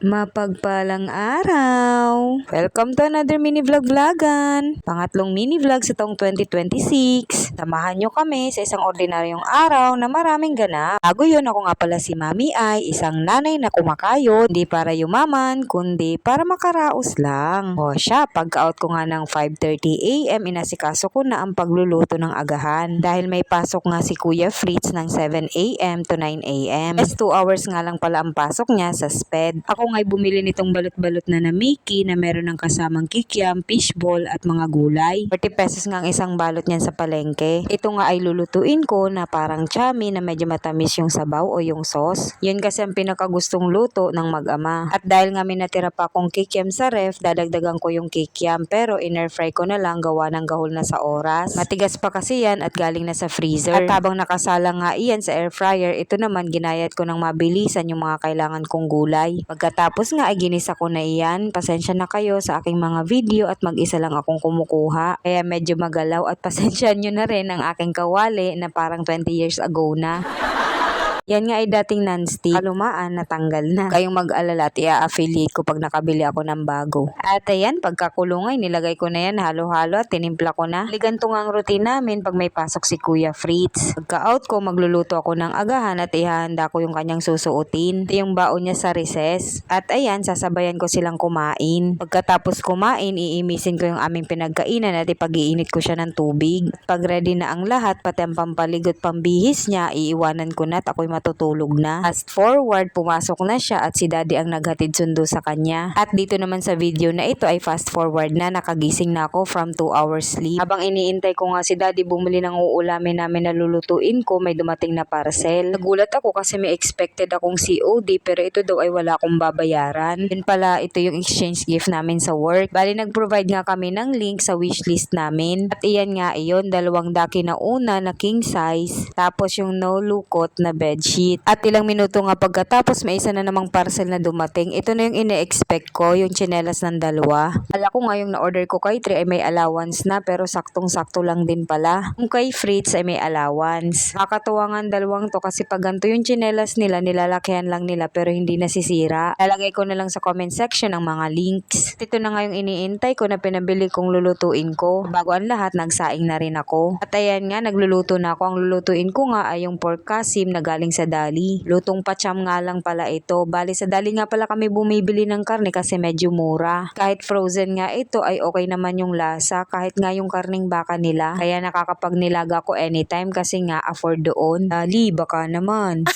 Mapagpalang araw! Welcome to another mini vlogan. Pangatlong mini vlog sa taong 2026. Samahan nyo kami sa isang ordinaryong araw na maraming ganap. Bago yun, ako nga pala si Mami Ay, isang nanay na kumakayod, hindi para yumaman, kundi para makaraos lang. O siya, pagka-out ko nga ng 5:30 AM, inasikaso ko na ang pagluluto ng agahan. Dahil may pasok nga si Kuya Fritz ng 7 AM to 9 AM. 2 hours nga lang pala ang pasok niya sa SPED. Ako nga'y bumili nitong balot-balot na Mickey na meron ng kasamang kikiam, fishball at mga gulay. 40 pesos nga ang isang balot niyan sa palengke. Ito nga ay lulutuin ko na parang chami na medyo matamis yung sabaw o yung sauce. Yun kasi ang pinakagustong luto ng mag-ama. At dahil nga may natira pa akong kikiam sa ref, dadagdagan ko yung kikiam pero in-airfry ko na lang gawa ng gahol na sa oras. Matigas pa kasi yan at galing na sa freezer. At habang nakasala nga iyan sa air fryer, ito naman ginayat ko ng mabilisan yung mga kailangan kong gulay. Pagkatapos nga ay ginisa ko na iyan. Pasensya na kayo sa aking mga video at mag-isa lang akong kumukuha. Kaya medyo magalaw at pasensya nyo na rin ang aking kawali na parang 20 years ago na. Yan nga ay dating non-stick. Kalumaan, natanggal na. Kayong mag-alala at i-affiliate ko pag nakabili ako ng bago. At ayan, pagkakulungay, nilagay ko na yan halo-halo at tinimpla ko na. Liganto nga ang routine namin pag may pasok si Kuya Fritz. Pagka-out ko, magluluto ako ng agahan at ihahanda ko yung kanyang susuotin. Ito yung baon niya sa recess. At ayan, sasabayan ko silang kumain. Pagkatapos kumain, iimisin ko yung aming pinagkainan at ipag-iinit ko siya ng tubig. Pag ready na ang lahat, pati ang pampaligot pambihis niya, iiwanan ko na at ako'y matutulog na. Fast forward, pumasok na siya at si daddy ang naghatid sundo sa kanya. At dito naman sa video na ito ay fast forward na nakagising na ako from 2 hours sleep. Habang iniintay ko nga si daddy bumili ng uulamin namin na lulutuin ko, may dumating na parcel. Nagulat ako kasi may expected akong COD pero ito daw ay wala akong babayaran. Yun pala, ito yung exchange gift namin sa work. Bali nag-provide nga kami ng link sa wishlist namin. At iyan nga iyon, 2 daki na una na king size, tapos yung no lukot na bedsheet. At ilang minuto nga pagkatapos may isa na namang parcel na dumating. Ito na yung ine-expect ko, yung tsinelas ng 2. Akala ko nga yung na-order ko kay Tri ay may allowance na pero saktong-sakto lang din pala. Yung kay Fritz ay may allowance. Nakakatuwa nga ang 2 to kasi pag ganito yung tsinelas nila, nilalakihan lang nila pero hindi nasisira. Lalagay ko na lang sa comment section ang mga links. Ito na nga yung iniintay ko na pinabili kong lulutuin ko. Bago ang lahat, nagsaing na rin ako. At ayan nga, nagluluto na ako. Ang lulutuin ko nga ay yung pork kasim na galing sa Dali. Lutong pacham nga lang pala ito. Bali sa Dali nga pala kami bumibili ng karne kasi medyo mura. Kahit frozen nga ito ay okay naman yung lasa kahit nga yung karning baka nila. Kaya nakakapagnilaga ko anytime kasi nga afford doon. Dali, baka naman.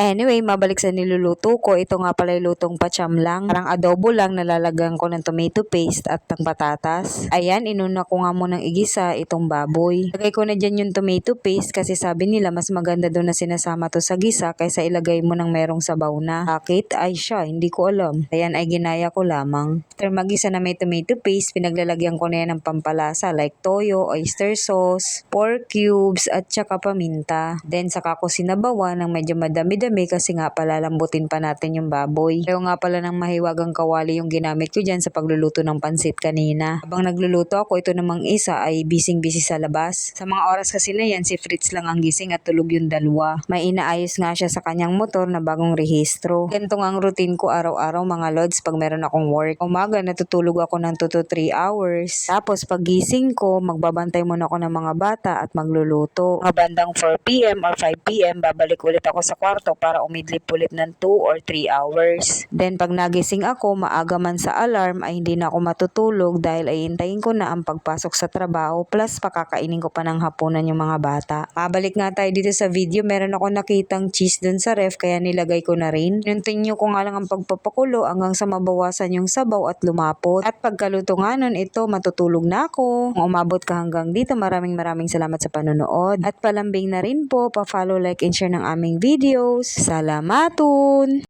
Anyway, mabalik sa niluluto ko. Ito nga pala yung lutong pacham lang. Parang adobo lang, nalalagyan ko ng tomato paste at ng patatas. Ayan, inuna ko nga munang igisa itong baboy. Lagay ko na dyan yung tomato paste kasi sabi nila mas maganda doon na sinasama to sa gisa kaysa ilagay mo ng merong sabaw na. Bakit? Ay siya, hindi ko alam. Ayan ay ginaya ko lamang. After magisa na may tomato paste, pinaglalagyan ko na yan ng pampalasa like toyo, oyster sauce, pork cubes at saka paminta. Then saka ko sinabawan ng medyo madami-dami kasi nga palalambutin pa natin yung baboy. Kaya nga pala ng mahiwagang kawali yung ginamit ko dyan sa pagluluto ng pansit kanina. Habang nagluluto ako, ito namang isa ay bising-busy sa labas. Sa mga oras kasi na yan, si Fritz lang ang gising at tulog yung 2. May inaayos nga siya sa kanyang motor na bagong rehistro. Ganito nga ang routine ko araw-araw mga lods pag meron akong work. Umaga, natutulog ako ng 2 to 3 hours. Tapos pag gising ko, magbabantay muna ako ng mga bata at magluluto. Mga bandang 4 PM or 5 PM, babalik ulit ako sa kwarto para umidlip ulit ng 2 or 3 hours. Then pag nagising ako, maaga man sa alarm ay hindi na ako matutulog dahil ay hintayin ko na ang pagpasok sa trabaho plus pakakainin ko pa ng hapunan yung mga bata. Mabalik nga tayo dito sa video, meron ako nakitang cheese dun sa ref kaya nilagay ko na rin. Continue ko nga lang ang pagpapakulo hanggang sa mabawasan yung sabaw at lumapot. At pagkaluto nga nun, ito matutulog na ako. Kung umabot ka hanggang dito, maraming salamat sa panonood. At palambing na rin po, pa-follow, like, and share ng aming videos. Salamatun!